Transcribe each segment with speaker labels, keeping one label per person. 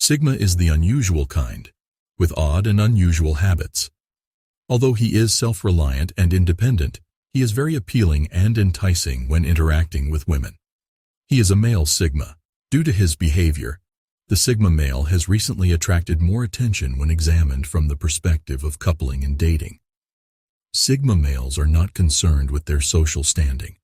Speaker 1: Sigma is the unusual kind, with odd and unusual habits. Although he is self-reliant and independent, he is very appealing and enticing when interacting with women. He is a male Sigma. Due to his behavior, the Sigma male has recently attracted more attention when examined from the perspective of coupling and dating. Sigma males are not concerned with their social standing.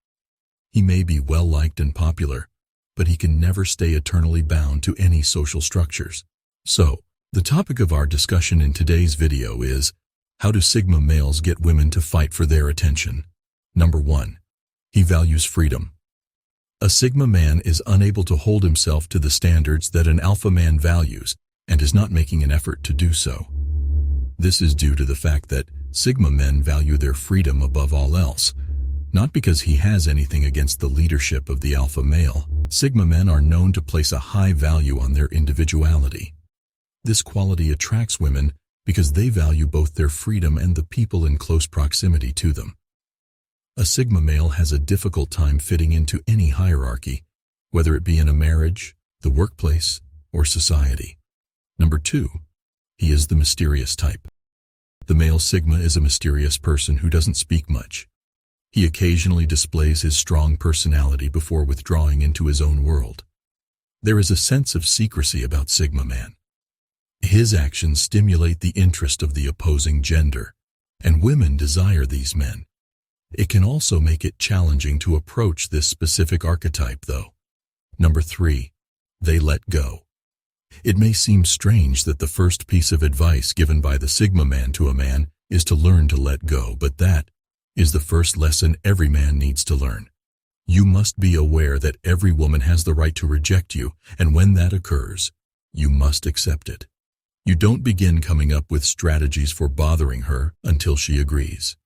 Speaker 1: He may be well-liked and popular, but he can never stay eternally bound to any social structures. So, the topic of our discussion in today's video is, how do Sigma males get women to fight for their attention? Number 1. He values freedom. A Sigma man is unable to hold himself to the standards that an alpha man values and is not making an effort to do so. This is due to the fact that Sigma men value their freedom above all else, not because he has anything against the leadership of the alpha male. Sigma men are known to place a high value on their individuality. This quality attracts women because they value both their freedom and the people in close proximity to them. A Sigma male has a difficult time fitting into any hierarchy, whether it be in a marriage, the workplace, or society. Number 2. He is the mysterious type. The male Sigma is a mysterious person who doesn't speak much. He occasionally displays his strong personality before withdrawing into his own world. There is a sense of secrecy about Sigma man. His actions stimulate the interest of the opposing gender, and women desire these men. It can also make it challenging to approach this specific archetype, though. Number 3. They let go. It may seem strange that the first piece of advice given by the Sigma man to a man is to learn to let go, but that is the first lesson every man needs to learn. You must be aware that every woman has the right to reject you, and when that occurs, you must accept it. You don't begin coming up with strategies for bothering her until she agrees.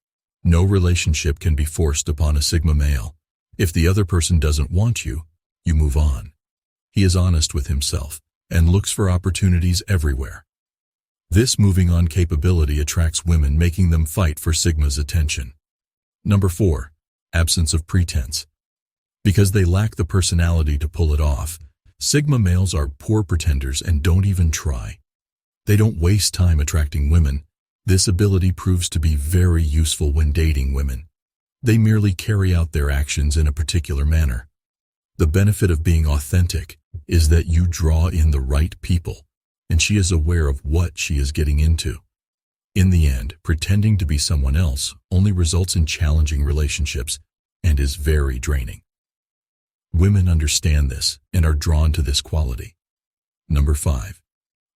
Speaker 1: No relationship can be forced upon a Sigma male. If the other person doesn't want you, you move on. He is honest with himself and looks for opportunities everywhere. This moving on capability attracts women, making them fight for Sigma's attention. Number 4. Absence of pretense. Because they lack the personality to pull it off, Sigma males are poor pretenders and don't even try. They don't waste time attracting women. This ability proves to be very useful when dating women. They merely carry out their actions in a particular manner. The benefit of being authentic is that you draw in the right people, and she is aware of what she is getting into. In the end, pretending to be someone else only results in challenging relationships and is very draining. Women understand this and are drawn to this quality. Number 5.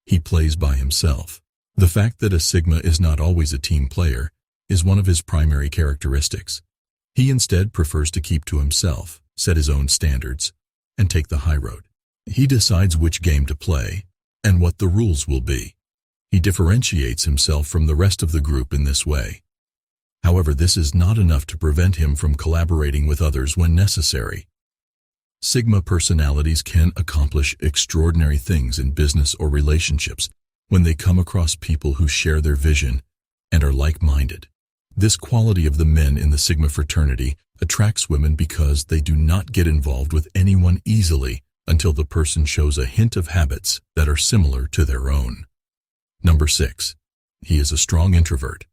Speaker 1: He plays by himself. The fact that a Sigma is not always a team player is one of his primary characteristics. He instead prefers to keep to himself, set his own standards, and take the high road. He decides which game to play and what the rules will be. He differentiates himself from the rest of the group in this way. However, this is not enough to prevent him from collaborating with others when necessary. Sigma personalities can accomplish extraordinary things in business or relationships when they come across people who share their vision and are like-minded. This quality of the men in the Sigma fraternity attracts women because they do not get involved with anyone easily until the person shows a hint of habits that are similar to their own. Number 6. He is a strong introvert.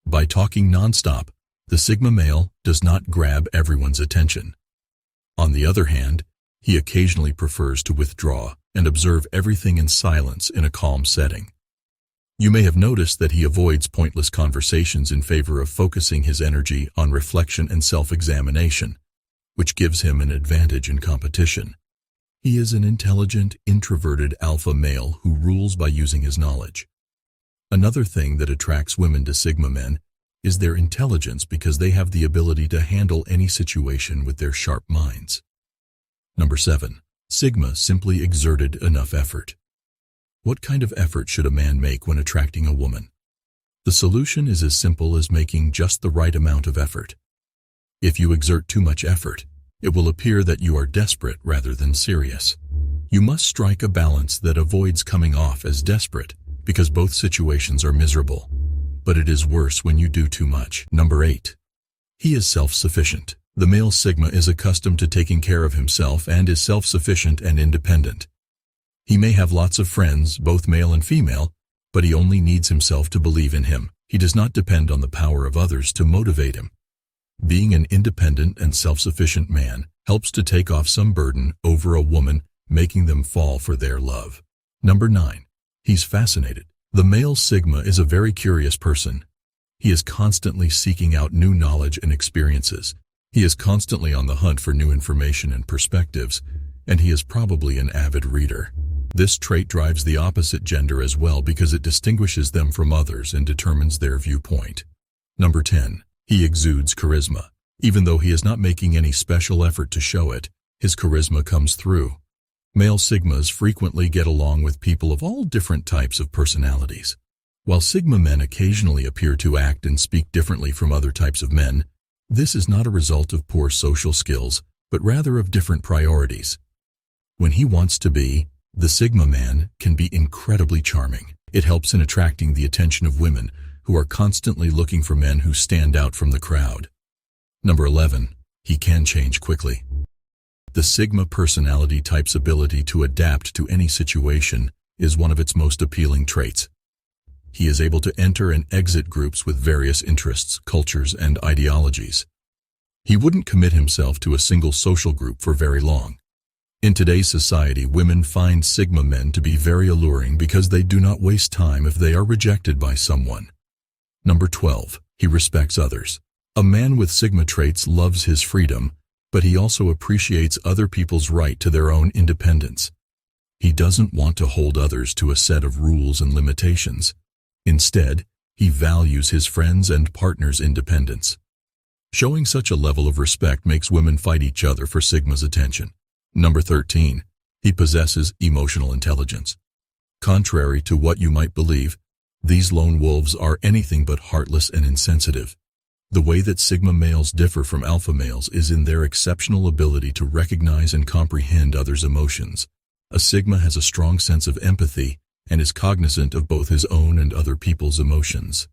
Speaker 1: By talking nonstop, the Sigma male does not grab everyone's attention. On the other hand, he occasionally prefers to withdraw and observe everything in silence in a calm setting. You may have noticed that he avoids pointless conversations in favor of focusing his energy on reflection and self-examination, which gives him an advantage in competition. He is an intelligent, introverted alpha male who rules by using his knowledge. Another thing that attracts women to Sigma men is their intelligence, because they have the ability to handle any situation with their sharp minds. Number 7. Sigma simply exerted enough effort. What kind of effort should a man make when attracting a woman? The solution is as simple as making just the right amount of effort. If you exert too much effort, it will appear that you are desperate rather than serious. You must strike a balance that avoids coming off as desperate, because both situations are miserable. But it is worse when you do too much. Number 8. He is self-sufficient. The male Sigma is accustomed to taking care of himself and is self-sufficient and independent. He may have lots of friends, both male and female, but he only needs himself to believe in him. He does not depend on the power of others to motivate him. Being an independent and self-sufficient man helps to take off some burden over a woman, making them fall for their love. Number 9. He's fascinated. The male Sigma is a very curious person. He is constantly seeking out new knowledge and experiences. He is constantly on the hunt for new information and perspectives, and he is probably an avid reader. This trait drives the opposite gender as well because it distinguishes them from others and determines their viewpoint. Number 10. He exudes charisma. Even though he is not making any special effort to show it, his charisma comes through. Male Sigmas frequently get along with people of all different types of personalities. While Sigma men occasionally appear to act and speak differently from other types of men, this is not a result of poor social skills, but rather of different priorities. When he wants to be, the Sigma man can be incredibly charming. It helps in attracting the attention of women who are constantly looking for men who stand out from the crowd. Number 11. He can change quickly. The Sigma personality type's ability to adapt to any situation is one of its most appealing traits. He is able to enter and exit groups with various interests, cultures, and ideologies. He wouldn't commit himself to a single social group for very long. In today's society, women find Sigma men to be very alluring because they do not waste time if they are rejected by someone. Number 12. He respects others. A man with Sigma traits loves his freedom, but he also appreciates other people's right to their own independence. He doesn't want to hold others to a set of rules and limitations. Instead, he values his friends' and partners' independence. Showing such a level of respect makes women fight each other for Sigma's attention. Number 13. He possesses emotional intelligence. Contrary to what you might believe, these lone wolves are anything but heartless and insensitive. The way that Sigma males differ from alpha males is in their exceptional ability to recognize and comprehend others' emotions. A Sigma has a strong sense of empathy and is cognizant of both his own and other people's emotions.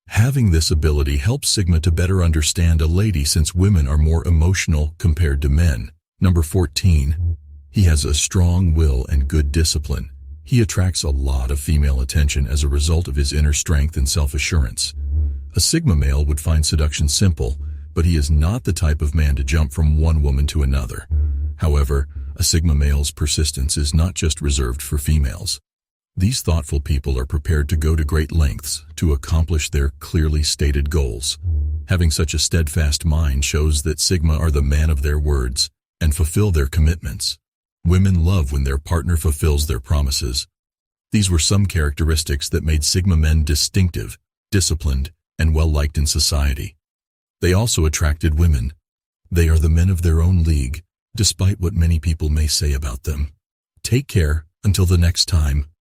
Speaker 1: Having this ability helps Sigma to better understand a lady since women are more emotional compared to men. Number 14. He has a strong will and good discipline. He attracts a lot of female attention as a result of his inner strength and self-assurance. A Sigma male would find seduction simple, but he is not the type of man to jump from one woman to another. However, a Sigma male's persistence is not just reserved for females. These thoughtful people are prepared to go to great lengths to accomplish their clearly stated goals. Having such a steadfast mind shows that Sigma are the man of their words and fulfill their commitments. Women love when their partner fulfills their promises. These were some characteristics that made Sigma men distinctive, disciplined, and well-liked in society. They also attracted women. They are the men of their own league, despite what many people may say about them. Take care until the next time.